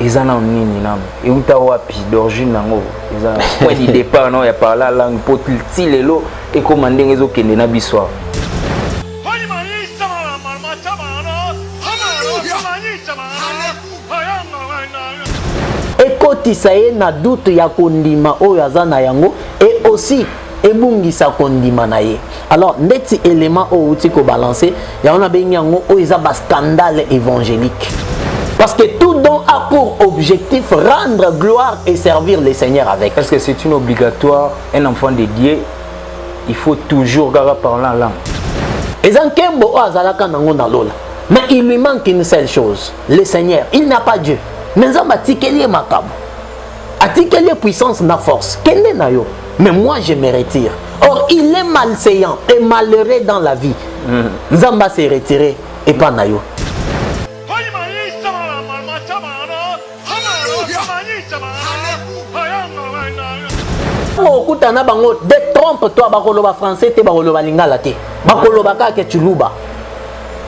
ezana nini nam et uta wapi d'origine nango eza point de départ non ya parler langue potilti lelo et comme ndenge ezokende na biso ekotisa ye na doute ya kondima oyo aza na yango et aussi ebungisa kondima na ye. Alors ndeti élément o uti ko balancer ya on a bengi yango o eza ba scandale évangélique. Parce que tout don a pour objectif rendre gloire et servir le Seigneur avec. Est-ce que c'est une obligatoire un enfant de Dieu il faut toujours parler en langue. Ezankembo o azalaka nango na lola. Mais il lui manque une seule chose, le Seigneur, il n'a pas Dieu. Mais nzamba tikeli makabo. Atikeli puissance na force. Kende na yo. Mais moi je me retire. Or il est malséant et malheureux dans la vie. Nzamba s'est retiré et pas na yo. Okutana bango détrompe-toi bakoloba français te bakoloba lingala te. Bakoloba ka ke chuluba.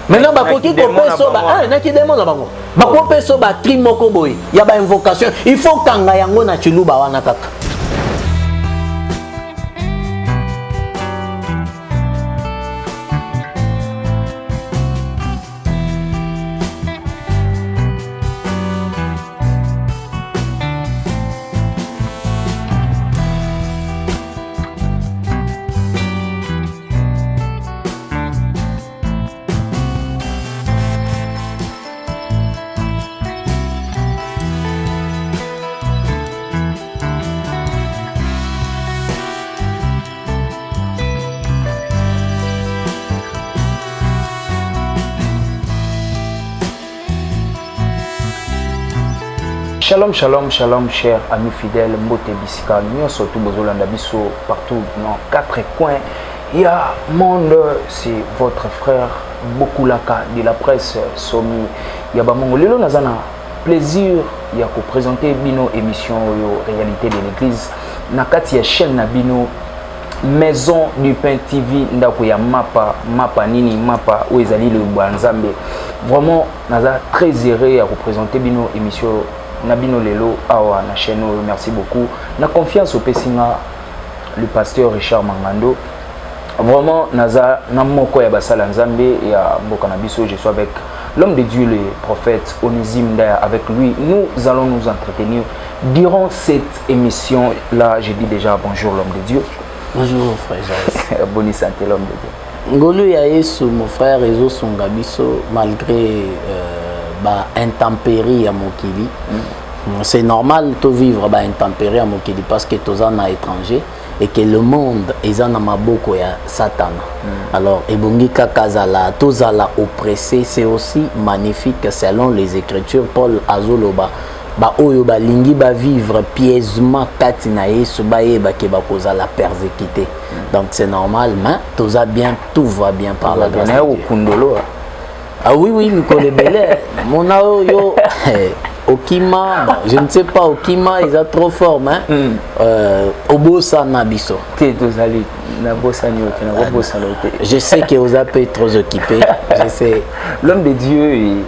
Maintenant bakoki kopeso ba na ki demande bango. Bakopeso ba tri moko boy. Ya ba invocation. Il faut kanga yango na chuluba wana kaka. Shalom, shalom, shalom, chers amis fidèles, Mbote Bisika, nous surtout Bozolanda Bisso, partout dans 4 coins. Il y a monde, c'est votre frère Bokulaka de la presse Somi. Il y a Bamongo Lelo Nazana, plaisir, il y a pour présenter Bino émission Réalité de l'église. Nakati ya chaîne na Bino Maison du Pain TV, ndako ya mapa nini mapa Ouezali le Banzambe. Vraiment, naza très heureux à représenter Bino émission. Nabino Lelo awa na chaîne. Merci beaucoup. Na confiance au Pessinga, le pasteur Richard Mangando. Vraiment naza namoko ya basala nzambe ya mboka na biso. Je suis avec l'homme de Dieu, le prophète Onésime Ndaya. Avec lui, nous allons nous entretenir durant cette émission là. Je dis déjà bonjour l'homme de Dieu. Bonjour frère. Bonne santé l'homme de Dieu. Ngolu ya Yesu mon frère Ezo Songabiso malgré intempérie à Mokili. C'est normal de vivre intempérie à Mokili parce que tous en étranger et que le monde est en maboko ya Satan. Alors ebongi kakazala tozala oppressé, c'est aussi magnifique selon les écritures. Paul azoloba ba oyo ba lingi ba vivre piègement kati na Yesu ba yeba ke ba kozala persécuté. Donc c'est normal, mais tout va bien par la grâce de Dieu. Ah oui, oui, Nicolas Bellet. Mon yo, Okima, bon, je ne sais pas, Okima, ils sont trop forts, hein. Obosa Nabiso. Je sais que vous êtes trop occupés. Je sais. L'homme de Dieu,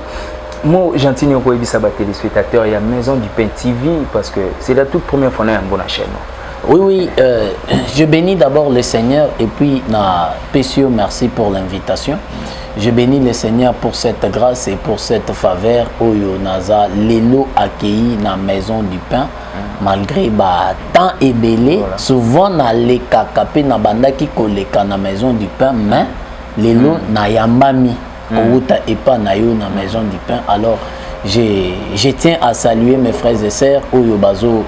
moi, gentil, nous avons téléspectateurs, il y a Maison du Pain TV, parce que c'est la toute première fois qu'on a une bonne chaîne. Oui, oui, je bénis d'abord le Seigneur et puis, Pessio, merci pour l'invitation. Je bénis le Seigneur pour cette grâce et pour cette faveur. Oyo naza lelo accueilli dans la Maison du Pain. Malgré temps et belé, souvent na le kakapé na banda ki koleka na Maison du Pain, mais lelo na yambami. Outa et pas na yo na Maison du Pain. Alors, je tiens à saluer mes frères et sœurs. Oyo bazo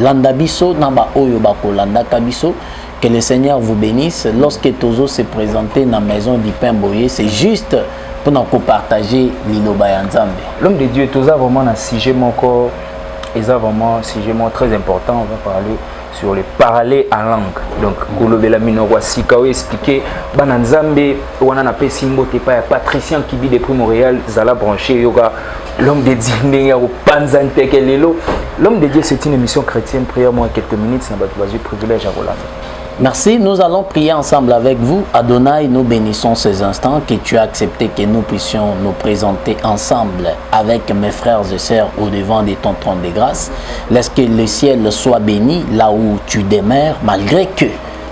landabiso namba oyo bako landa kabiso. Que le Seigneur vous bénisse. Lorsque Tozo s'est présenté dans la Maison du Pain Boyer, c'est juste pour nous partager l'Iloba Nzambe. L'homme de Dieu, Tozo vraiment un sujet vraiment un sujet très important. On va parler sur le parler en langue. Donc, Kolobela Minoro Sikawe expliqué Bananzambe, Wanana Pessimbo Tepa, Patricien Kibi depuis Montréal, Zala branché Yoga. L'homme de Dieu, Panzante Kelelo. L'homme de Dieu, c'est une émission chrétienne. Prière moi quelques minutes, ça va être privilège à Roland. Merci, nous allons prier ensemble avec vous. Adonai, nous bénissons ces instants que tu as accepté que nous puissions nous présenter ensemble avec mes frères et sœurs au devant de ton trône de grâce. Laisse que le ciel soit béni là où tu demeures, malgré que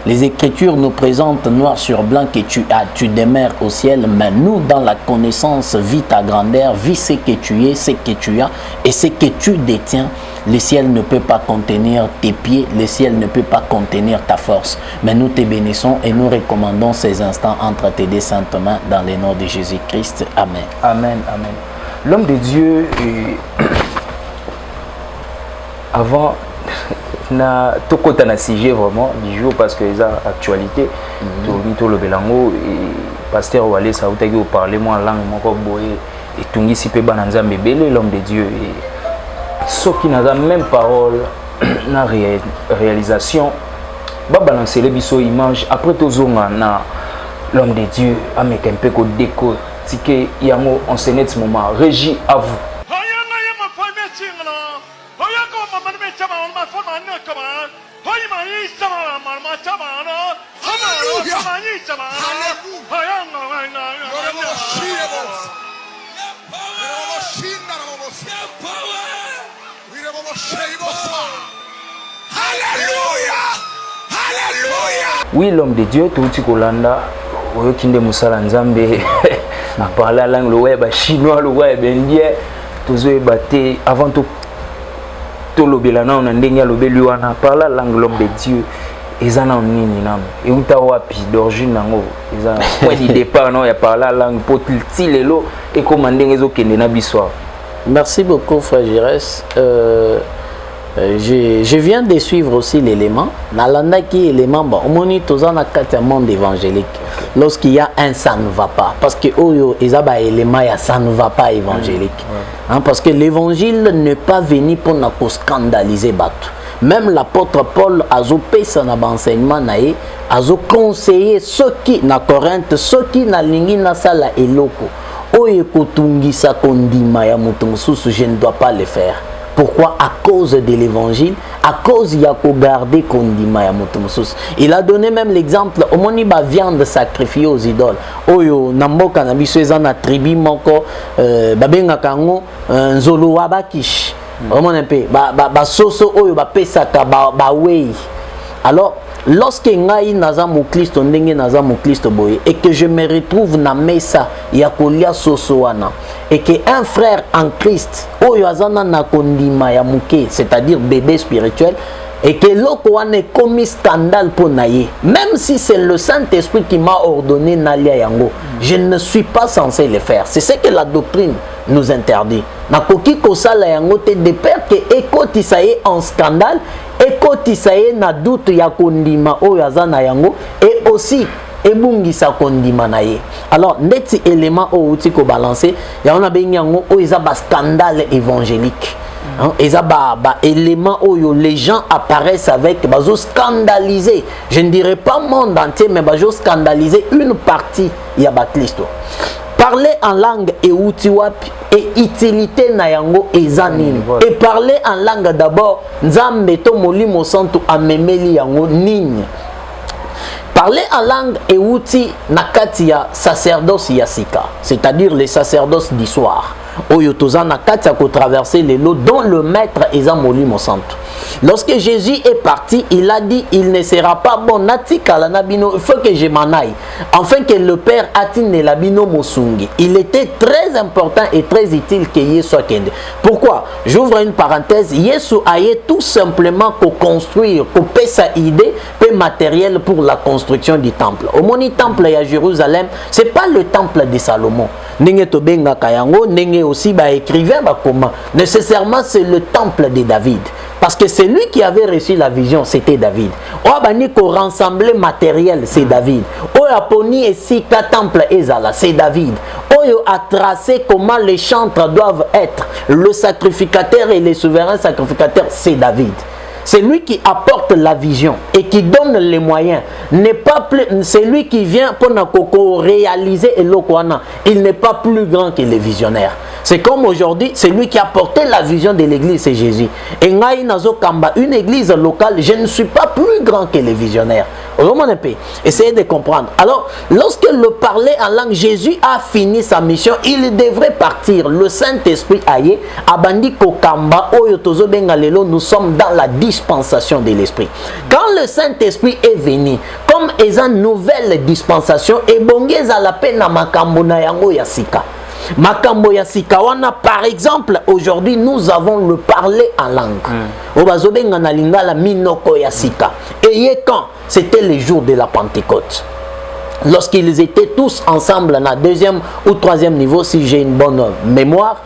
les Écritures nous présentent noir sur blanc que tu demeures au ciel, mais nous, dans la connaissance, vis ta grandeur, vis ce que tu es, ce que tu as et ce que tu détiens. Le ciel ne peut pas contenir tes pieds, le ciel ne peut pas contenir ta force. Mais nous te bénissons et nous recommandons ces instants entre tes deux saintes mains dans le nom de Jésus-Christ. Amen. Amen, amen. L'homme de Dieu, avant, na tokota na sujet vraiment du jour parce que les actualité tout le belango et pasteur Wale ça vous avez parlé moi langue moko boye et tungi si pe bananza mbele l'homme de Dieu et ce qui n'a même parole na réalisation ba balancer les biso image après tozonga na l'homme de Dieu avec un peu ko déco tike yango on se net moment régie à vous. Oui, l'homme de Dieu, tout ce qu'on a, Oyokinde Moussala Nzambe, a parlé la langue, le web chinois, le web indien, tout ce qui avant tout. Tolobelana on a ndenge lobeliwana par la langue l'homme de Dieu ezana nini nam et uta wapi d'origine nango ezana point de départ non ya par la langue potil lelo et comment ndenge ezokende na biswa. Merci beaucoup frère Giresse. Je viens de suivre aussi l'élément. Nalanda qui élément bon, on moni tozan na quatre monde évangélique. Lorsqu'il y a un ça ne va pas parce que oyo ezaba élément ya ça ne va pas évangélique. Hein, parce que l'évangile n'est pas venu pour nous scandaliser battu. Même l'apôtre Paul a opé son enseignement naé, a conseillé ceux qui na Corinthe, ceux qui na lingi na sala eloko. Oye kotungi sa kondima ya mutu mususu, je ne dois pas le faire. Pourquoi? À cause de l'évangile, à cause il y a qu'au garder kondima ya mutu mususu. Il a donné même l'exemple, au moni ba viande sacrifiée aux idoles. Oyo namboka na biso ezana tribu moko babenga kango nzolo wabakish. Au un peu ba soso oyo ba pesaka ba wei. Alors lorsque ngai naza mukristo ndenge naza mukristo boye et que je me retrouve na mesa ya kolia soso wana et que un frère en Christ oyo azana na kondima ya muke, c'est-à-dire bébé spirituel, et que l'autre wana commis scandale pour naïe, même si c'est le Saint-Esprit qui m'a ordonné nalia yango, je ne suis pas censé le faire. C'est ce que la doctrine nous interdit. Na koki kosala yango te de peur que ekoti saye en scandale, ekoti saye na doute ya kondima oyo azana yango et aussi ebungisa kondima na ye. Alors ndeti élément o uti ko balancer ya on a bengi yango o eza ba scandale évangélique. Eza ba élément oyo les gens apparaissent avec bazo scandaliser. Je ne dirais pas monde entier mais bazo scandaliser une partie ya ba Kristo. Parler en langue et outi wapi et utilité na yango ezanini. Et parler en langue d'abord nzambe to molimo santo amemeli yango nini. Parler en langue et outil nakati ya sacerdoce yasika, c'est-à-dire les sacerdoces du soir. Oyotoza nakati ko traverser les lots dont le maître est molimo santo. Lorsque Jésus est parti, il a dit il ne sera pas bon natika la nabino, il faut que je m'en aille afin que le Père atine la bino mosungi. Il était très important et très utile que Yesu akende. Pourquoi? J'ouvre une parenthèse, Yesu aille tout simplement pour construire, pour payer sa idée, peu matériel pour la construction du temple. Au moni temple à Jérusalem, c'est pas le temple de Salomon. Nenge tobenga kayango, nenge aussi ba écrivain ba comment. Nécessairement c'est le temple de David. Parce que c'est lui qui avait reçu la vision, c'était David. Oabani ko rassembler matériel, c'est David. Oaponi et sika temple ezala, c'est David. Oyo a tracé comment les chantres doivent être. Le sacrificateur et les souverains sacrificateurs, c'est David. C'est lui qui apporte la vision et qui donne les moyens. N'est pas plus, c'est lui qui vient pour nous réaliser Elokwana. Il n'est pas plus grand que les visionnaires. C'est comme aujourd'hui, c'est lui qui a porté la vision de l'église, c'est Jésus. Et Ngai Nazo Kamba, une église locale, je ne suis pas plus grand que les visionnaires. Essayez de comprendre. Alors, lorsque le parler en langue, Jésus a fini sa mission, il devrait partir. Le Saint-Esprit aye, abandi kokamba, oyotozo bengalelo, nous sommes dans la dispensation de l'Esprit. Quand le Saint-Esprit est venu, comme une nouvelle dispensation, et bongez à la peine à makambo na yango yasika. Makambo ya sikawana, par exemple, aujourd'hui nous avons le parler en langue. Obazobenga na lingala minoko ya sika. Et quand c'était le jour de la Pentecôte, lorsqu'ils étaient tous ensemble na deuxième ou troisième niveau, si j'ai une bonne mémoire,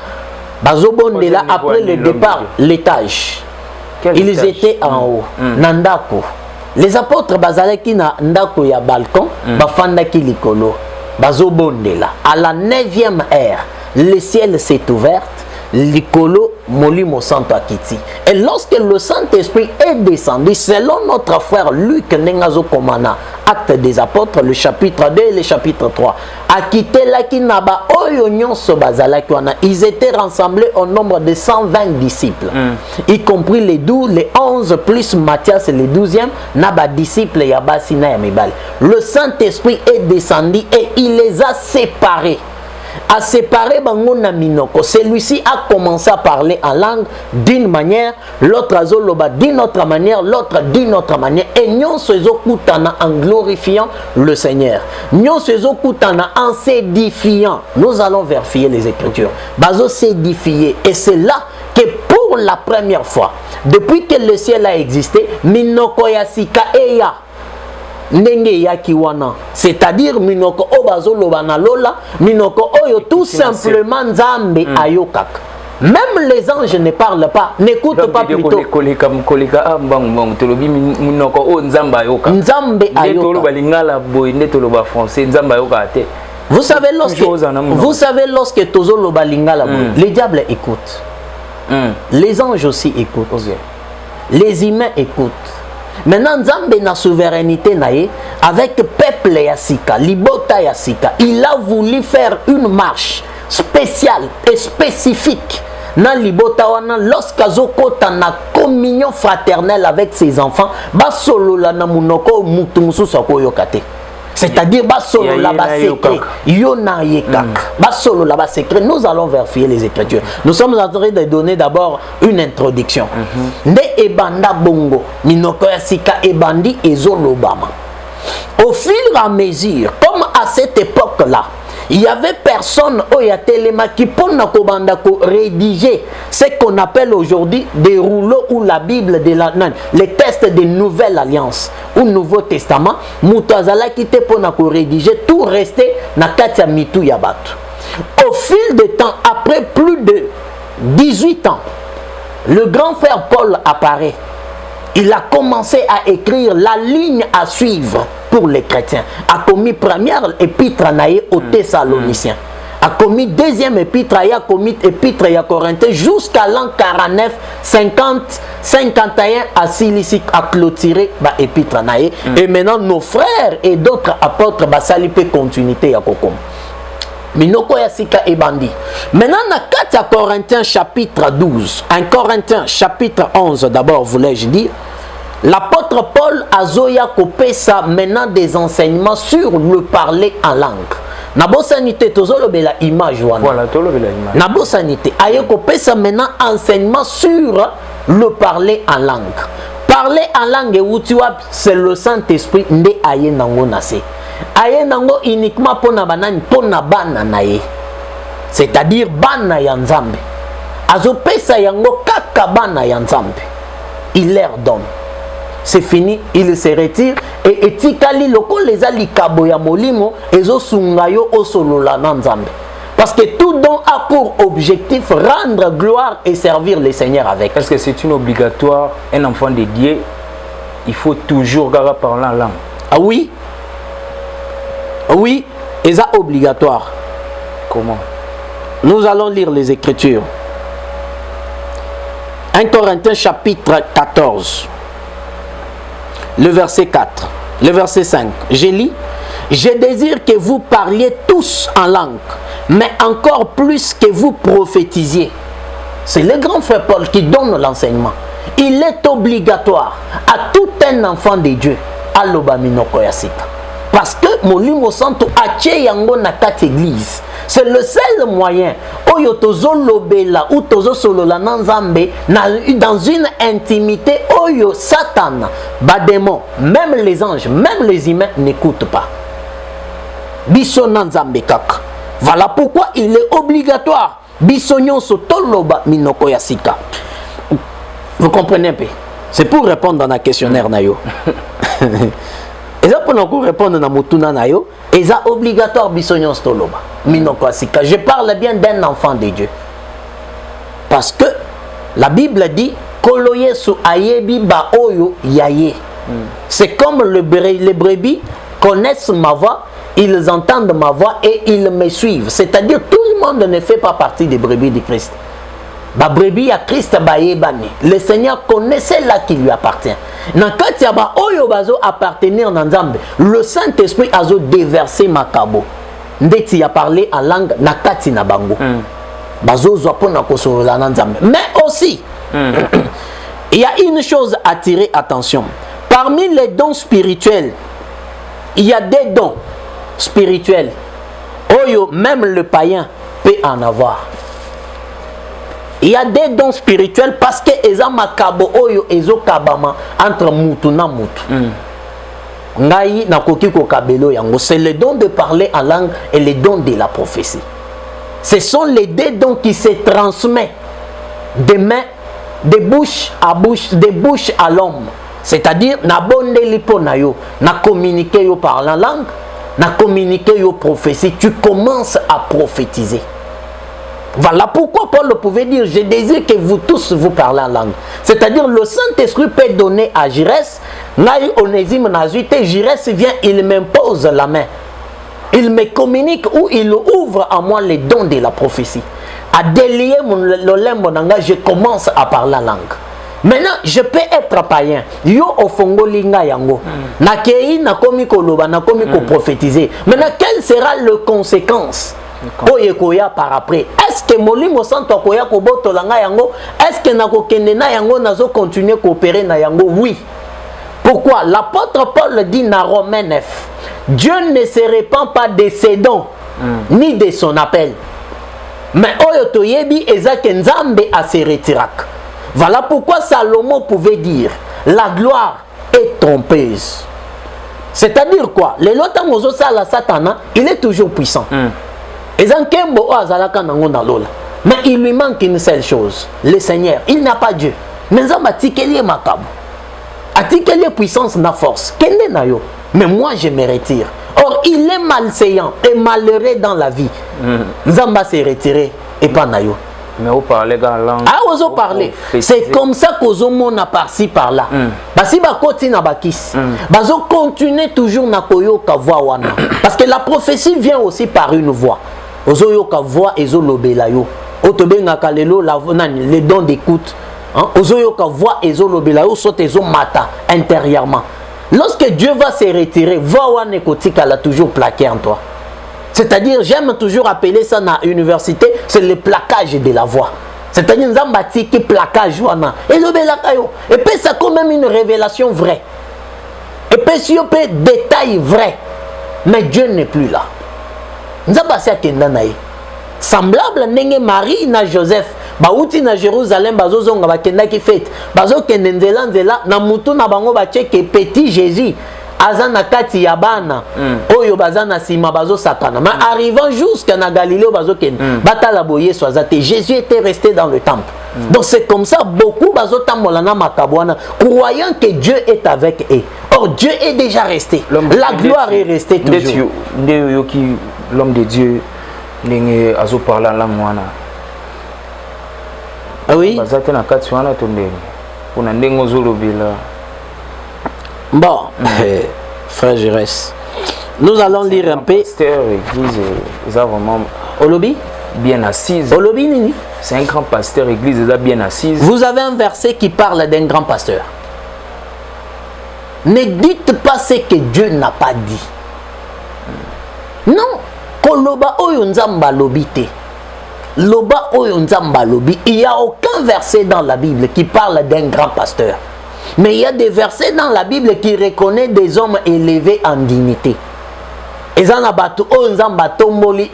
bazobondela après le départ, l'étage. Ils étaient en haut, nandako. Les apôtres bazalaki na ndako ya balcon, bafandaki likolo. Bazobondela. À la 9e heure, le ciel s'est ouvert, l'icolo molimo santo akiti. Et lorsque le Saint-Esprit est descendu, selon notre frère Luc Nengazo Komana, Acte des Apôtres, le chapitre 2 et le chapitre 3, akite laki naba oyo nyonso bazalaki wana, ils étaient rassemblés au nombre de 120 disciples, y compris les 12, les 11 plus Matthias le 12e, naba disciples yabasi na yamibali. Le Saint-Esprit est descendu et il les a séparés. A séparer bango na minoko. Celui-ci a commencé à parler en langue d'une manière, l'autre a zoloba d'une autre manière, l'autre d'une autre manière. Et nyon sezo kutana en glorifiant le Seigneur. Nyon sezo kutana en s'édifiant. Nous allons vérifier les Écritures. Bazo s'édifier. Et c'est là que pour la première fois, depuis que le ciel a existé, minoko yasika eya. C'est-à-dire minoko obazo lobana lola, minoko oyo tout simplement nzambe ayokak. Même les anges ne parlent pas, n'écoutent pas plutôt. Vous savez lorsque tozo loba lingala, les diables écoutent. Les anges aussi écoutent. Les humains écoutent. Maintenant, Nzambe na souveraineté nae avec peuple yasika, libota yasika, il a voulu faire une marche spéciale et spécifique. Na libota wana lorsqu'azokota na communion fraternelle avec ses enfants, basolo la na munoko mutu mususu akoyokate. C'est-à-dire basolo la bas secret, yona yekak, basolo la bas secret. Nous allons vérifier les Écritures. Nous sommes en train de donner d'abord une introduction. Nde ebanda bongo, minoko yasika ebandi ezolobama. Au fur et à mesure, comme à cette époque-là, il y avait personne au Yatelema qui pour rédiger ce qu'on appelle aujourd'hui des rouleaux ou la Bible de la les textes de Nouvelle Alliance ou Nouveau Testament. Moutazala qui était pour rédiger tout restait na katia mitu yabat. Au fil du temps, après plus de 18 ans, le grand frère Paul apparaît. Il a commencé à écrire la ligne à suivre pour les chrétiens. A commis première épître aux Thessaloniciens. A commis deuxième épître, a commis épître à Corinthiens jusqu'à l'an 49, 50, 51 à Cilicie a clôturé l'épître. Et maintenant nos frères et d'autres apôtres salipé continuité à Kokom. Minoko yasika ebandi. Maintenant, na 4 Corinthiens chapitre 12, 1 Corinthiens chapitre 11 d'abord, voulais-je dire, l'apôtre Paul azoya kopesa maintenant des enseignements sur le parler en langue. Nabosanité tozolobela image wana. Voilà, tozolobela image. Nabosanité aye kopesa maintenant enseignement sur le parler en langue. Parler en langue utiwa, c'est le Saint-Esprit nde aye nango nase. Aye nango uniquement pona banani pona bana naye, c'est-à-dire bana ya Nzambe. Azopesa yango kaka bana ya Nzambe. Il leur donne. C'est fini, il se retire et etikali loko les alikabo ya molimo ezo sungayo osolola na Nzambe. Parce que tout don a pour objectif rendre gloire et servir le Seigneur avec. Est-ce que c'est une obligatoire, un enfant de Dieu, il faut toujours parler en langue? Ah oui. Oui, et ça obligatoire. Comment? Nous allons lire les Écritures. 1 Corinthiens chapitre 14, le verset 4, le verset 5. Je lis: je désire que vous parliez tous en langue, mais encore plus que vous prophétisiez. C'est le grand frère Paul qui donne l'enseignement. Il est obligatoire à tout un enfant de Dieu aloba minoko ya sika. Parce que Molimo Santo atie yango na kati église. C'est le seul moyen oyo tozo lobela ou tozo solola na Nzambe dans une intimité oyo Satan, badémon, même les anges, même les humains n'écoutent pas. Biso na Nzambe kaka. Voilà pourquoi il est obligatoire biso nyonso toloba minoko ya sika. Vous comprenez un peu? C'est pour répondre dans un questionnaire nayo. Et ça pour nous répondre dans motuna nayo, et ça obligatoire bisognon stoloba. Minoko asika. Je parle bien d'un enfant de Dieu. Parce que la Bible dit koloye su ayebi ba oyo yaye. C'est comme les brebis connaissent ma voix, ils entendent ma voix et ils me suivent. C'est-à-dire tout le monde ne fait pas partie des brebis de Christ. Ba brebis à Christ baebani. Le Seigneur connaissait là qui lui appartient. Nankati ba oyo bazo appartenir na Nzambe. Le Saint-Esprit azo déversé makabo. Ndeti a parlé en langue nakati na bango. Bazo zopona kosolola na Nzambe. Mais aussi il y a une chose à tirer attention. Parmi les dons spirituels, il y a des dons spirituels. Oyo même le païen peut en avoir. Il y a des dons spirituels parce que eza makabo oyo ezo kabama entre mutu na mutu. Ngai na koki ko kabelo yango, c'est le don de parler en langue et le don de la prophétie. Ce sont les deux dons qui se transmettent de main, de bouche à bouche, de bouche à l'homme. C'est-à-dire na bonde lipo na yo, na communiquer yo par la langue, na communiquer yo prophétie, tu commences à prophétiser. Voilà pourquoi Paul pouvait dire, je désire que vous tous vous parlez en langue. C'est-à-dire le Saint-Esprit peut donner à Girès, Naï Onésime Nazuité, Girès vient, il m'impose la main. Il me communique ou il ouvre à moi les dons de la prophétie. À délier mon lembo, je commence à parler en langue. Maintenant, je peux être païen. Yo ofongo linga yango. Nakei na komi koloba, na komi ko prophétiser. Maintenant, quelle sera la conséquence? Oyekoya par après. Est-ce que Molimo Santo koya ko botolanga yango? Est-ce que nako kende na yango nazo continuer coopérer na yango? Oui. Pourquoi? L'apôtre Paul dit dans Romains 9, Dieu ne se répand pas de ses dons ni de son appel. Mais oyoto yebi ezake nzambe a se retirak. Voilà pourquoi Salomon pouvait dire la gloire est trompeuse. C'est-à-dire quoi? Le lota mozo sala satana, il est toujours puissant. Mais il lui manque une seule chose, le Seigneur. Il n'a pas Dieu. Mais il puissance na force. Mais moi je me retire. Or il est malséant et malheureux dans la vie. Nzamba s'est retiré et pas nayo. Mais vous parlez dans la langue. Ah, vous parlez. C'est comme ça qu'aux hommes a par-ci par-là. Si vous continuez à bakis, vous continuez toujours à koyoka voix wana. Parce que la prophétie vient aussi par une voix. Vous yoka voix et zolobela yo. Otobenga kalelo les dons d'écoute. Vous yoka voix et zolobela yo sote zo mata intérieurement. Lorsque Dieu va se retirer, voix wana kotika la toujours plaqué en toi. C'est-à-dire, j'aime toujours appeler ça dans l'université, c'est le plaquage de la voix. C'est-à-dire, nous avons bâti qui plaquage. Et puis, ça quand même une révélation vraie. Et puis, si on peut détail vrai. Mais Dieu n'est plus là. Nous avons passé à Kendanaï. Semblable à Marie na Joseph. Bauti na Jérusalem, bazo zonga ba kenda ki fête. Bazo kendenzela nzela na mutu na bango ba tcheke petit Jésus. Azana kati yabana oyo bazana sima bazo sakana mais arrivant jusqu'à na Galilée bazo ken batala boye soazate Jésus était resté dans le temple. Donc c'est comme ça beaucoup bazo tambola na makabwana croyant que Dieu est avec eux. Or Dieu est déjà resté. La gloire est restée toujours. L'homme de Dieu n'enge azo parler en langue wana. Ah oui. Bazate na kati wana tondeni. Kuna ndengo zolobela. Bon, frère Girès, nous allons lire un peu. Pasteur, église, ils ont vraiment Olobi bien assise. Olobi nini? C'est un grand pasteur, église, ils ont bien assise. Vous avez un verset qui parle d'un grand pasteur. Ne dites pas ce que Dieu n'a pas dit. Non. Koloba oyo nzamba lobite. Loba oyo nzamba lobi. Il n'y a aucun verset dans la Bible qui parle d'un grand pasteur. Mais il y a des versets dans la Bible qui reconnaissent des hommes élevés en dignité. Et ça n'a pas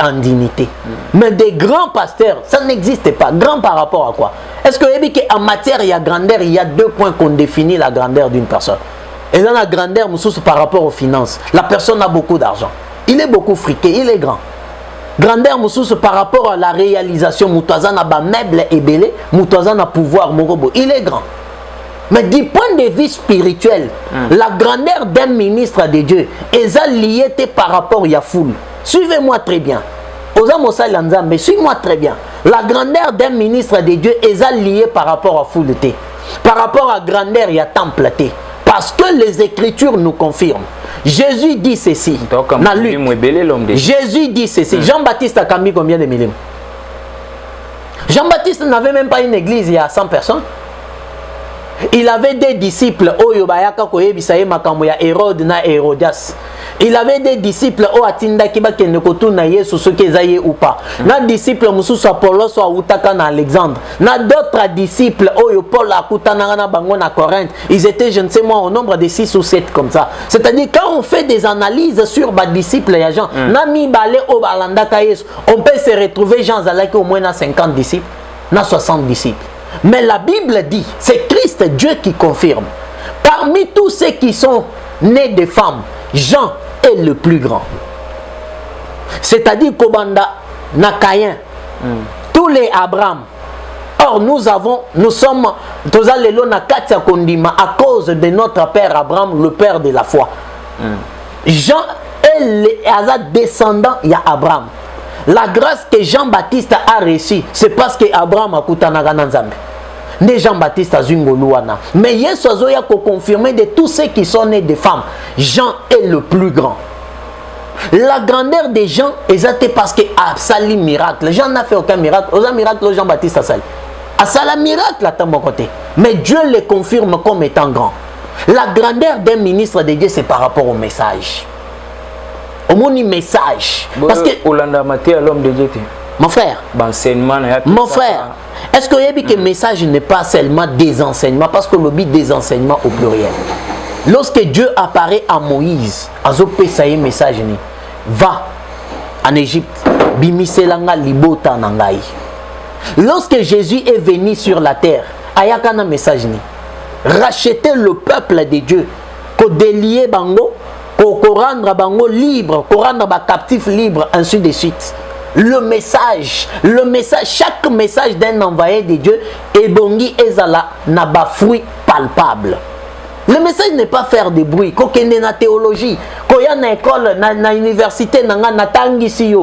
en dignité. Mais des grands pasteurs, ça n'existe pas. Grand par rapport à quoi? Est-ce qu'en matière, il y a grandeur, il y a deux points qu'on définit la grandeur d'une personne. Et dans la grandeur, par rapport aux finances, la personne a beaucoup d'argent. Il est beaucoup friqué, il est grand. Grandeur, par rapport à la réalisation, Moutouazan a meuble et belé, Moutouazan a pouvoir, Morobo, il est grand. Mais du point de vue spirituel, la grandeur d'un ministre de Dieu est liée par rapport à la foule. Suivez-moi très bien. Mais suivez-moi très bien. La grandeur d'un ministre de Dieu est liée par rapport à la foule. Par rapport à la grandeur, il y a temple. Parce que les Écritures nous confirment. Jésus dit ceci. Jésus dit ceci. Jean-Baptiste a cambié combien de millimètres? Jean-Baptiste n'avait même pas une église, il y a 100 personnes. Il avait des disciples, Hérode na Hérodias. Il avait des disciples, ou pas. Na disciples, Apollos na Alexandre. Na d'autres disciples, Paul na Corinthe. Ils étaient, je ne sais moi, au nombre de 6 ou 7 comme ça. C'est-à-dire, quand on fait des analyses sur les disciples et gens, on peut se retrouver, Jean Zalaki, au moins 50 disciples, 60 disciples. Mais la Bible dit, c'est Christ, Dieu qui confirme. Parmi tous ceux qui sont nés de femmes, Jean est le plus grand. C'est-à-dire Kobanda, Nakayen, tous les Abraham. Or, nous sommes, à cause de notre père Abraham, le père de la foi. Jean est le descendant, il y a Abraham. La grâce que Jean-Baptiste a reçue, c'est parce que Abraham a koutanaga nzambe. Ne Jean-Baptiste a zungoluana. Mais Yesu a confirmé de tous ceux qui sont nés de femmes. Jean est le plus grand. La grandeur des gens est parce que a sali miracle. Jean n'a fait aucun miracle. Aucun miracle, Jean-Baptiste a sali. A sali miracle à ton côté. Mais Dieu le confirme comme étant grand. La grandeur d'un ministre de Dieu, c'est par rapport au message. Au monde message. Parce que l'homme de Dieu. Mon frère, mon frère, est-ce que vous savez que le message n'est pas seulement des enseignements, parce que le but des enseignements au pluriel. Lorsque Dieu apparaît à Moïse, message va en Égypte, bimiselanga libota nangai. Lorsque Jésus est venu sur la terre, ayakana message ni racheter le peuple de Dieu, ko délier bango, ko rendre bango libre, ko rendre ba captif libre, ainsi de suite. Le message, chaque message d'un envoyé de Dieu est bongi ezala na ba fruit palpable. Le message n'est pas faire des bruits. Quand on est dans la théologie, quand on est dans l'école, dans l'université, dans la tangisi,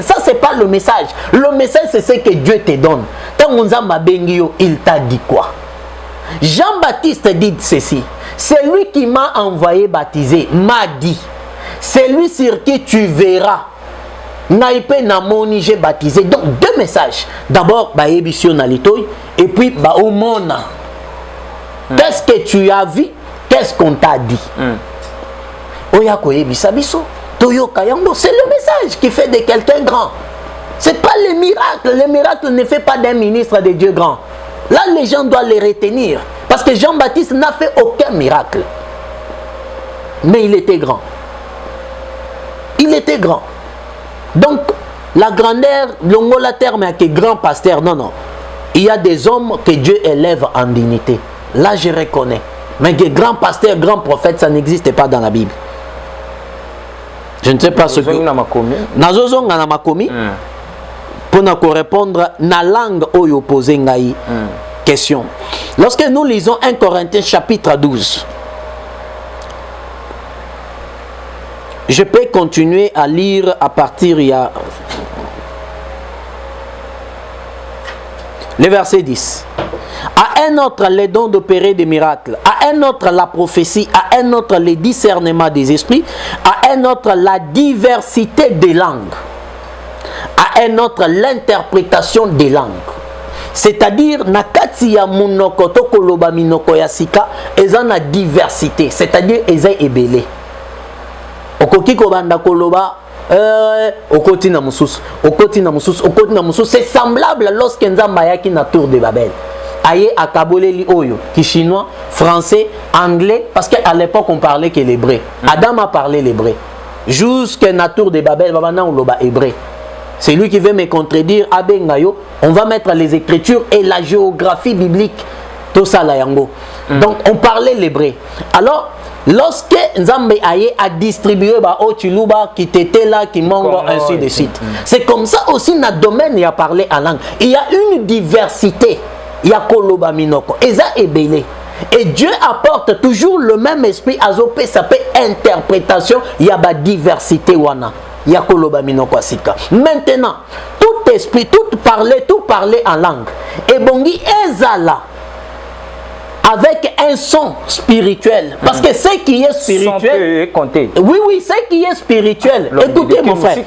ça c'est pas le message. Le message c'est ce que Dieu te donne. Quand on a il t'a dit quoi? Jean-Baptiste dit ceci. C'est lui qui m'a envoyé baptiser, m'a dit. C'est lui sur qui tu verras. Naïpe namoni j'ai baptisé. Donc deux messages. D'abord, et puis au monde. Qu'est-ce que tu as vu? Qu'est-ce qu'on t'a dit? C'est le message qui fait de quelqu'un grand. C'est pas le miracle. Le miracle ne fait pas d'un ministre de Dieu grand. Là, les gens doivent les retenir. Parce que Jean-Baptiste n'a fait aucun miracle. Mais il était grand. Il était grand. Donc, la grandeur, la terme est que grand pasteur. Non, non. Il y a des hommes que Dieu élève en dignité. Là, je reconnais. Mais que grand pasteur, grand prophète, ça n'existe pas dans la Bible. Je ne sais pas ce que... Nazozonga na makomi. Pour répondre à la langue où vous posez une question. Lorsque nous lisons 1 Corinthiens chapitre 12, je peux continuer à lire à partir il y a le verset 10. À un autre les dons d'opérer des miracles, à un autre la prophétie, à un autre le discernement des esprits, à un autre la diversité des langues, à un autre l'interprétation des langues. C'est-à-dire nakati ya munoko to koloba minoko ya sika ezana diversité, c'est-à-dire eza ebele. Okoki kobanda koloba okoti na mususu, okoti na mususu, okoti na mususu, c'est semblable lorsque Nzamba yaki na tour de Babel. aye akaboleli oyo qui chinois, français, anglais parce qu'à l'époque on parlait que l'hébreu. Adam a parlé l'hébreu. Jusqu'à la tour de Babel, babana on loba hébreu. C'est lui qui veut me contredire. Abengayo, on va mettre les écritures et la géographie biblique. Tout ça là yango. Donc on parlait l'hébreu. Alors lorsque Nzambe aye a distribué ba Ochiluba qui était là, qui mango ainsi de suite. C'est comme ça aussi dans le domaine il y a parlé en langue. Il y a une diversité. Il y a Koloba Minoko. Et ça est belé. Et Dieu apporte toujours le même esprit à Zopé, ça peut interprétation, il y a la diversité wana. Il y a Koloba Minoko Asika. Maintenant, tout esprit, tout parler en langue. Et bongi ezala avec un son spirituel. Parce que ce qui est spirituel... Oui, ce qui est spirituel. Écoutez mon frère.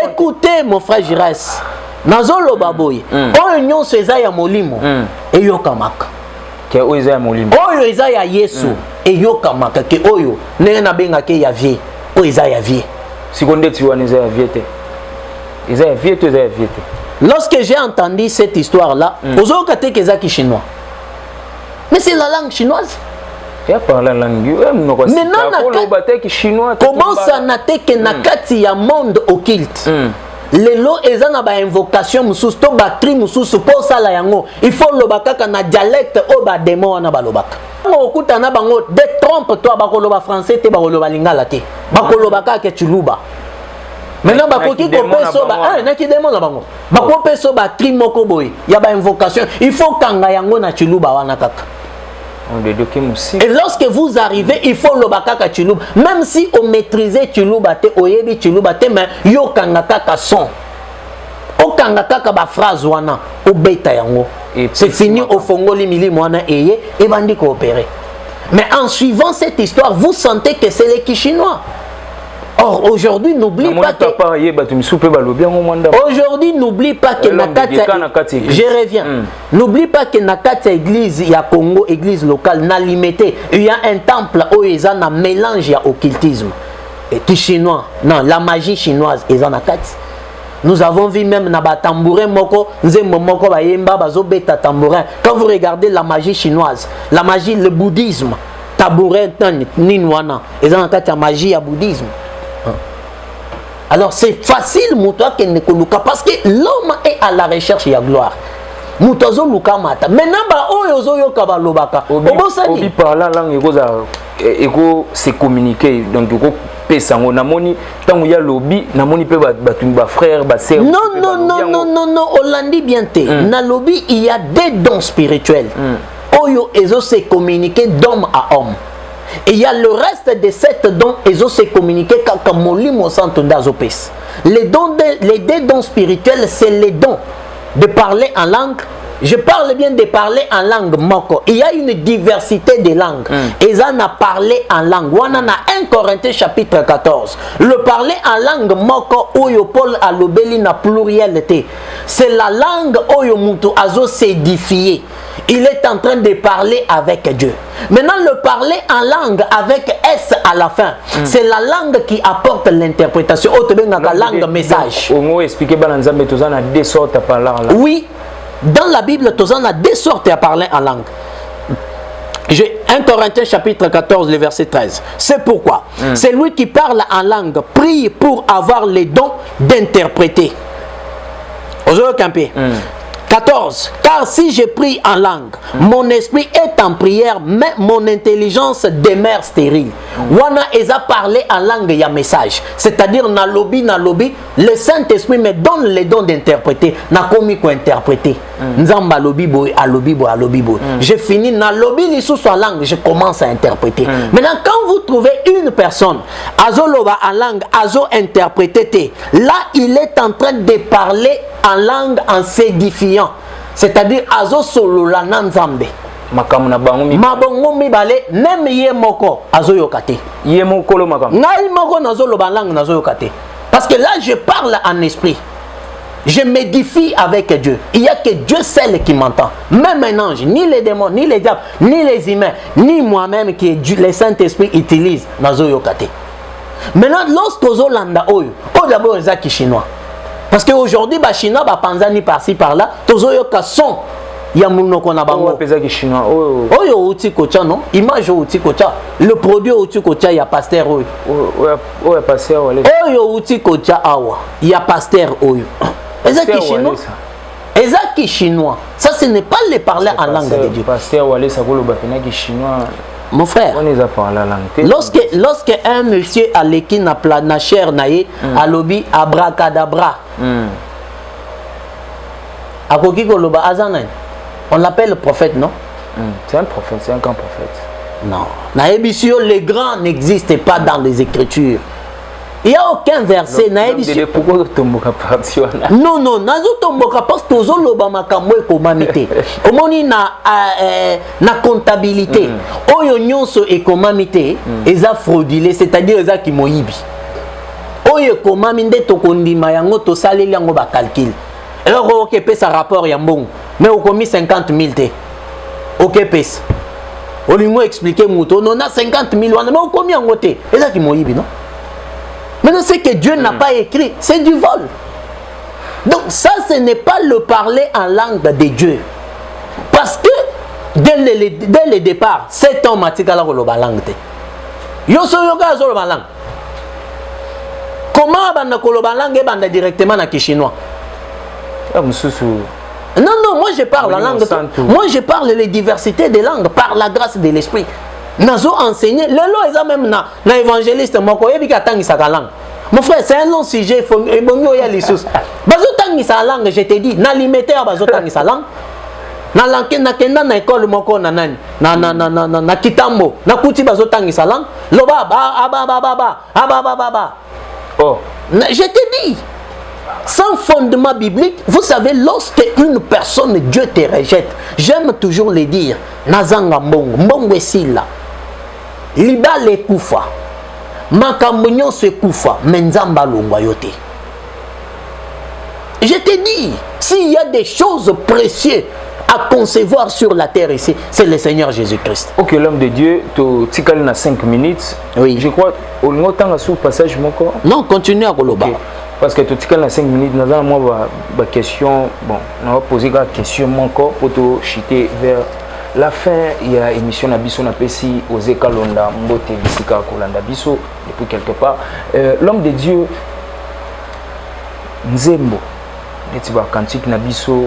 Écoutez mon frère Jires. Nazolo baboy. Oyo seza ya molimo. Eyo kamaka. Ke oyo eza ya molimo. Oyo eza ya Yesu. Eyo kamaka ke oyo ndenge na benga ke ya vie. Oyo eza ya vie. Sikonde tiwana eza ya vie te. Eza ya vie te, eza ya vie te. Lorsque j'ai entendu cette histoire là, ozo kate ke eza ki chinois. Mais c'est la langue chinoise. Il parle la langue. Comment ça n'a été que nakati ya monde occulte? Les lots eza na ba invocation mususu to batterie mususu pour ça la yango. Il faut lobaka na dialecte o ba démon na ba lobaka. Okuta na bango de trompe toi ba koloba français te ba koloba lingala te. Ba kolobaka ke chuluba. Maintenant bakoki ko peso ba na ki démon na bango. Ba ko peso ba tri moko boy. Ya ba invocation. Il faut kanga yango na chuluba wana kaka. Et lorsque vous arrivez, il faut le bakaka chuluba. Même si on maîtrisait chuluba te, oyebi chuluba te, mais yo kanga kaka son. O kanga kaka ba phrase wana, o beta yango. C'est fini au fongoli mili mwana eye, et bandi coopérer. Mais en suivant cette histoire, vous sentez que c'est les Kichinois. Or, aujourd'hui, n'oublie pas que... Aujourd'hui, n'oublie pas que je reviens. N'oublie pas que Nakati église, il y a Congo, église locale, n'a limité. Il y a un temple où il y a un mélange à occultisme. Et tout chinois. Non, la magie chinoise, ils en Nakati. Nous avons vu même Naba tambourin moko, nzembo moko ba yemba bazo beta tambourin. Quand vous regardez la magie chinoise, la magie, le bouddhisme, tambourin ninwana, ils en Nakati la magie à bouddhisme. Alors c'est facile parce que l'homme est à la recherche de la gloire. Mutozo luka mata. Maintenant ba oyo yo kabalobaka. Obi parla langue ego se communiquer donc ego pesango namoni tango ya lobby namoni pe ba frère ba sœur. Non, Hollandi bien te. Na lobby il y a des dons spirituels. Oyo ezo se communiquer d'homme à homme. Et il y a le reste de cette dons, ils ont se communiqué comme molimo santo d'azopes. Les deux dons spirituels, c'est les dons de parler en langue. Je parle bien de parler en langue moko. Il y a une diversité de langues. Ils en ont parlé en langue. On en a 1 Corinthiens chapitre 14. Le parler en langue moko, oyo Paul alobeli na plurialité. C'est la langue oyo mutu azo s'édifier. Il est en train de parler avec Dieu. Maintenant, le parler en langue avec S à la fin, c'est la langue qui apporte l'interprétation. La langue message. Oui, dans la Bible, tu as 2 sortes à parler en langue. 1 Corinthiens chapitre 14, le verset 13. C'est pourquoi c'est lui qui parle en langue, prie pour avoir les dons d'interpréter. Aujourd'hui, campé. 14. Car si je prie en langue, mon esprit est en prière, mais mon intelligence demeure stérile. Wana eza parler en langue, il y a message. C'est-à-dire, na lobby, le Saint-Esprit me donne les dons d'interpréter. Na komi ko interpréter. Nzamba lobby boy, a lobby boy. Je finis na lobby li sous sa langue, je commence à interpréter. Maintenant, quand vous trouvez une personne, azo loba en langue, azo interpréter, là, il est en train de parler en langue en s'édifiant. C'est-à-dire azo solo la nanzambe. Mabongo mibale même ye moko azo yokate. Ye moko lo makam. Ngai moko nazo loba langue nazo yokate. Parce que là je parle en esprit. Je m'édifie avec Dieu. Il n'y a que Dieu seul qui m'entend. Même un ange, ni les démons, ni les diables, ni les humains, ni moi-même que le Saint-Esprit utilise nazo yokate. Maintenant lorsque ozolanda oyo, d'abord les chinois. Parce qu'aujourd'hui, les Chinois, les Panzani par-ci par-là, tous les son ya munoko na bango pesa ki chinois oyo uti kocha non image uti kocha le produit uti kocha ya pasteur oyo pasteur wale oyo uti kocha awa ya pasteur oyo ezaki chinois ezaki chinois ça ce n'est pas le parler en langue de Dieu pasteur wale ça ko lo ba pena ki chinois. Mon frère, on les a parlé la langue. Lorsque un monsieur a l'équipe na chair naïe a lobby abracadabra. Akoki koloba azanay. On l'appelle le prophète, non? C'est un prophète, c'est un grand prophète. Non. Naïbisio, les grands n'existent pas dans les Écritures. Il n'y a aucun verset. Pourquoi tu m'as parti? Non, non, nazo tomboka parce que tozo loba makambo ekomamité. Omoni na comptabilité. Oyo nyonso ekomamité, eza fraudulé, c'est-à-dire eza ki moyibi. Oyo komami nde tokondima yango to saleli yango ba calcul. Alors OK pesa rapport ya mbongo, mais okomi 50 000 te. OK pesa. Olingo expliquer muto non na 50 000 wana mais okomi yango te. Eza ki moyibi non? Maintenant, ce que Dieu n'a pas écrit, c'est du vol. Donc ça, ce n'est pas le parler en langue de Dieu. Parce que, dès le départ, cet homme a dit qu'il a la langue. Comment la langue est directement dans le chinois? Non, non, moi je parle la langue. Moi je parle les diversités des langues par la grâce de l'esprit. Nazo enseigné, le lot est même na évangéliste moko yebi ka tangisa ka langue. Mon frère, c'est un long sujet, il faut bongo ya lissus. Bazo tangisa langue, je te dis, na limité bazo tangisa langue. Na langue na kenda na école moko na nani. Na kitambo, na kuti bazo tangisa langue. Loba ba. Oh, je te dis, sans fondement biblique, vous savez, lorsque une personne, Dieu te rejette, j'aime toujours le dire, Nazanga mbongo esila. Liba le kufa. Makambonyo se kufa. Menzamba longwa yote. Je te dis, s'il y a des choses précieuses à concevoir sur la terre ici, c'est le Seigneur Jésus-Christ. Ok, l'homme de Dieu, tu as 5 minutes. Oui. Je crois, au long temps, sur le passage, mon corps. Non, continue à Koloba. Okay. Parce que tu as 5 minutes, nous avons une question. Bon, on va poser la question, mon corps, pour te chuter vers la fin. Il y a une émission Nabiso Napesi, Ose Kalonda, Mbote Bisika Kolanda Biso, depuis quelque part. L'homme de Dieu, Nzembo, Netiba Kantik Nabiso,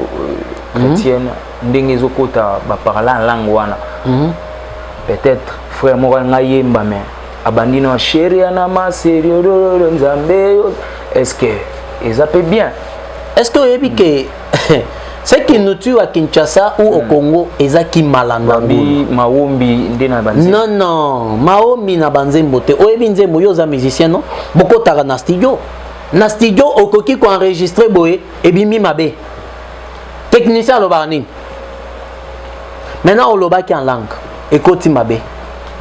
chrétienne, Ndengezo Kota, parler en langue wana. Peut-être, frère Moral Ngaye Mbame, Abandino Chéri Anama, Sérieux, Nzambe, est-ce que ça peut bien? Est-ce que vous avez que ce qui nous tue à Kinshasa ou au Congo, ezaki malanda Maombi ndena banze. Non non, Maombi na banze mbote. Oyebi nzembo yo za musicien non? Boko tara na studio. Na studio okoki ko enregistrer boye ebimi mabe. Technicien lo barni. Maintenant on lo baki en langue. Ekoti mabe.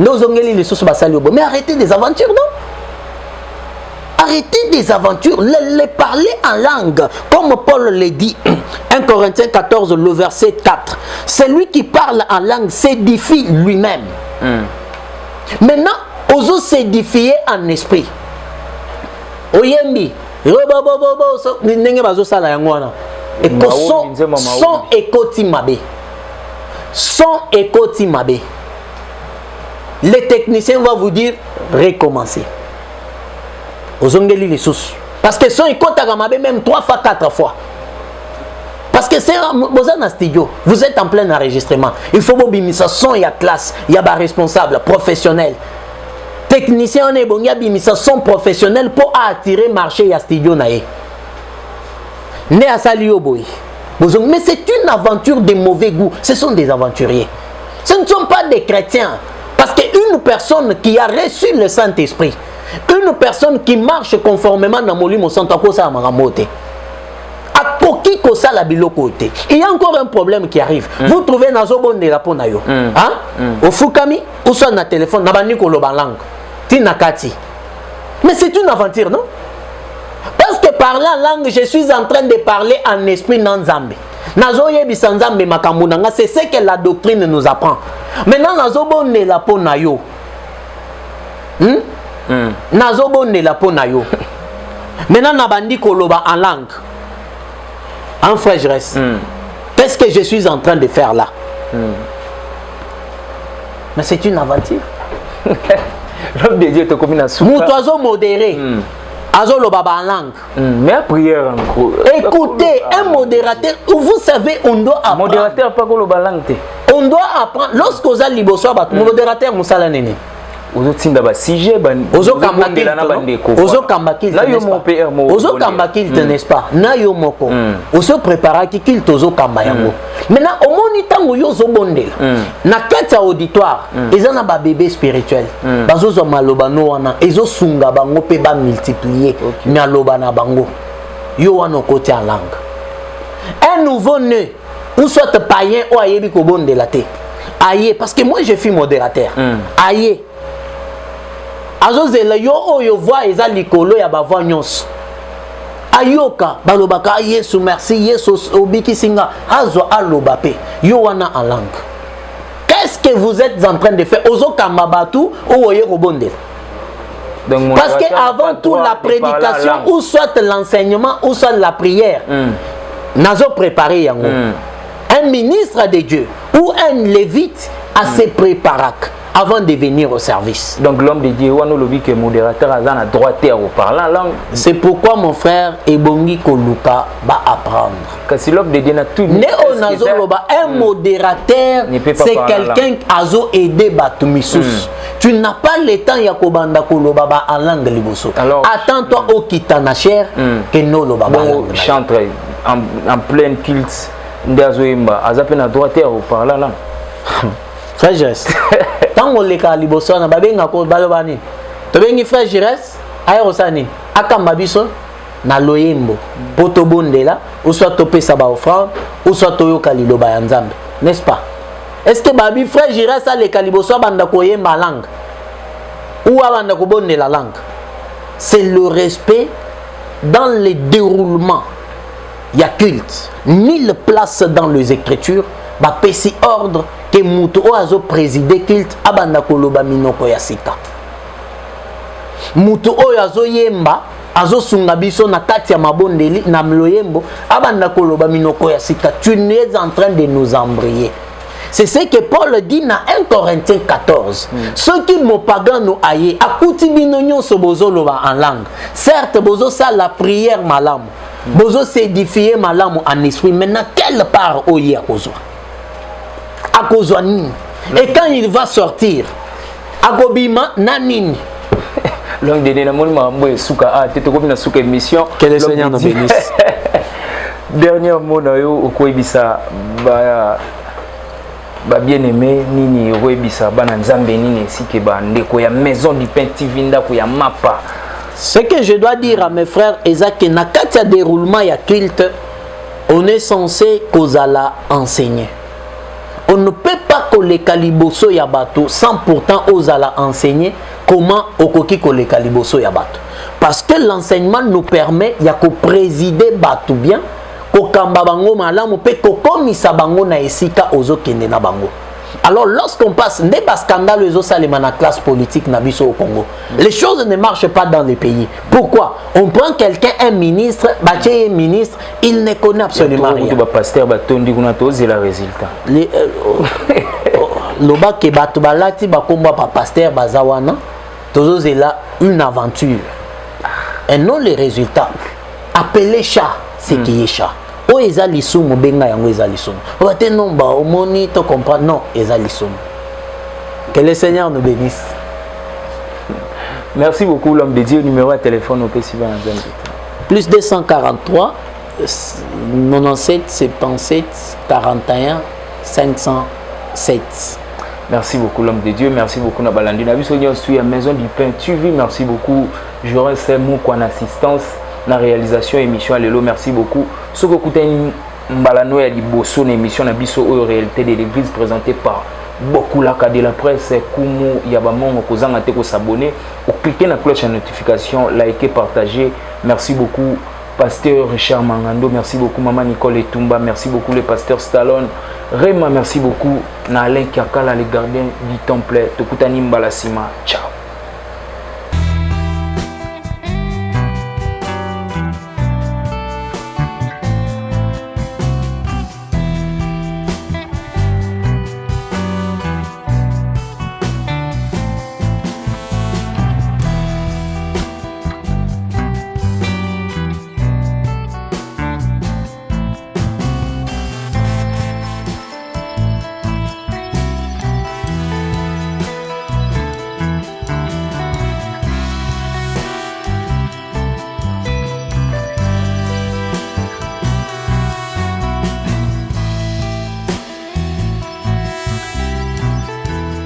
Nous ongeli les sous basali obo. Mais arrêtez des aventures non? Arrêtez des aventures, les parler en langue, comme Paul le dit, 1 Corinthiens 14, le verset 4. Celui qui parle en langue s'édifie lui-même. Maintenant, oso s'édifier en esprit. Oyembi, son ekoti mabe. Son ekoti mabe. Les techniciens vont vous dire recommencer. Ozongeli les sous. Parce que son écoute même 3 fois, 4 fois. Parce que c'est un studio. Vous êtes en plein enregistrement. Il faut bimisa son, il y a classe, il y a responsable, professionnel. Technicien, on est bon, il y a bimisa son professionnel pour attirer marché, il y a studio nae. Né à Salio Boy. Mais c'est une aventure de mauvais goût. Ce sont des aventuriers. Ce ne sont pas des chrétiens. Parce qu'une personne qui a reçu le Saint-Esprit, une personne qui marche conformément dans Molimo Santo Kosa Maramote, a poki kosa la bilokote. Il y a encore un problème qui arrive. Vous trouvez Nazobon de la Ponayo, au Fukami, ou soit na téléphone, na baniko lo balang, tinakati. Mais c'est une aventure, non? Parce que parler en langue, je suis en train de parler en esprit non Zambé. Nazoye bisanzambe makamuna, c'est ce que la doctrine nous apprend. Maintenant Nazobon de la Ponayo. Nazobonne la ponayo. Maintenant nabandi koloba en langue. En frère je reste. Qu'est-ce que je suis en train de faire là? Mais c'est une aventure. L'homme de Dieu te combine à souffrir. Moutoiseau modéré. Azo lo baba en langue. Mais la prière en gros. Écoutez, un modérateur, vous savez, on doit apprendre. Modérateur pas que le balang. On doit apprendre. Lorsqu'on a liboso, modérateur, moussala nene. Ozo tinda ba sujet ban. Ozo kambakil. Ozo kambakil. Ozo kambakil, n'est-ce pas? Na yo moko. Ozo prépara ki kil tozo kambayango. Maintenant, au moni tango yo zo bondela. Na kata auditoire, ils ont ba bébé spirituel. Bazo zo maloba no wana, ezo sunga bango pe ba multiplier. Maloba na bango. Yo wana côté en langue. Un nouveau-né ou soit païen ou ayebi ko bondela te. Aye parce que moi je suis modérateur. Aye. Azozela yo oyo voix eza likolo ya ba voix nyonso. Ayoka balobaka Yesu merci Yesu obiki singa azo aloba pe yo wana en langue. Qu'est-ce que vous êtes en train de faire? Ozo kamabatu ou oye robondel. Parce que avant tout la prédication ou soit l'enseignement ou soit la prière. Nazo préparé yango. Un ministre de Dieu ou un lévite a se préparé avant de venir au service. Donc l'homme de Dieu, on a que modérateur a la droite au parlant langue. C'est pourquoi mon frère Ebongi Koluka va apprendre. Parce que l'homme de Dieu n'a tout. Un modérateur, c'est quelqu'un qui a aidé Batumisus. Tu n'as pas le temps Yakobanda Kolobaba en langue liboso. Attends-toi au Kitanacher que nous le baba. Chante en plein culte. Ndazoemba, azape na droite au parlant langue. Frère Jérès, tant qu'on les caliboso, on a babenga ko balobani. To bengi frère Jérès, aérosani, akambabiso na loyembo, potobondela, ou soit topé saba offrande, ou soit toyo kaliloba ya nzambe, n'est-ce pas? Est-ce que babi frère Jérès a les caliboso banda ko yemba langue ou banda ko bondela langue? C'est le respect dans le déroulement. Il y a culte, 1000 places dans les Écritures, ba pesi ordre que mutu oazo présider culte abanda koloba minoko ya sika. Mutu oazo yemba azo sunga biso na kati ya mabondeli na mloyembo abanda koloba minoko ya sika. Tu es en train de nous embrayer. C'est ce que Paul dit dans 1 Corinthiens 14. Ceux qui m'ont pagan nous aïe, akuti binonyon so bozo loba en langue. Certes, bozo ça la prière malamu. Bozo s'édifier malamu en esprit. Maintenant, quelle part oye akozwa? Akozwa nini? Et quand il va sortir, akobima nanini? L'homme de Dieu, souka a tete kobi na souka émission. Que le Seigneur nous bénisse. Dernier mot na yo okoyebisa ba bien-aimé nini okoyebisa bana nzambe nini sike ba ndeko ya maison du pain TV ndako ya mapa. Ce que je dois dire à mes frères, c'est que dans le déroulement il y a culte, on est censé kozala enseigner. On ne peut pas que les caliboso ya bato sans pourtant ozala enseigner comment okoki ko les caliboso ya bato. Parce que l'enseignement nous permet ya ko présider bato bien, ko kamba bango malamu pe ko komisa bango na esika ozo kende na bango. Alors lorsqu'on passe des scandales dans la classe politique au Congo, les choses ne marchent pas dans le pays. Pourquoi? On prend quelqu'un, un ministre, il ne connaît absolument rien. Le pasteur la résultat. Loba ke batu balati bakomba pa pasteur bazawana, tozo zela une aventure. Et non les résultats. Appelez chat, c'est qui est chat. O eza lisumu benga yango eza lisumu. O te nomba o moni to comprendre non eza lisumu. Que le Seigneur nous bénisse. Merci beaucoup l'homme de Dieu. Numéro de téléphone au PC plus 243 97 77 41 507. Merci beaucoup l'homme de Dieu. Merci beaucoup Nabalandi. Nabi Sonia suis à Maison du Pain TV. Merci beaucoup. Je reste en assistance. La réalisation émission Allélo, merci beaucoup. Ce que vous écoutez, Mbalano et Liboso, une émission Nabiso aux réalités de l'église présentée par beaucoup la de la presse, Kumu, Yabamon, Kozanga Teko s'abonner, ou cliquez la cloche de notification, likez, partagez. Merci beaucoup, pasteur Richard Mangando, merci beaucoup, maman Nicole Etumba, merci beaucoup, le pasteur Stallone, Rema, merci beaucoup, Nalen Kiakala, les gardiens du temple, Tokutani Mbalasima, ciao.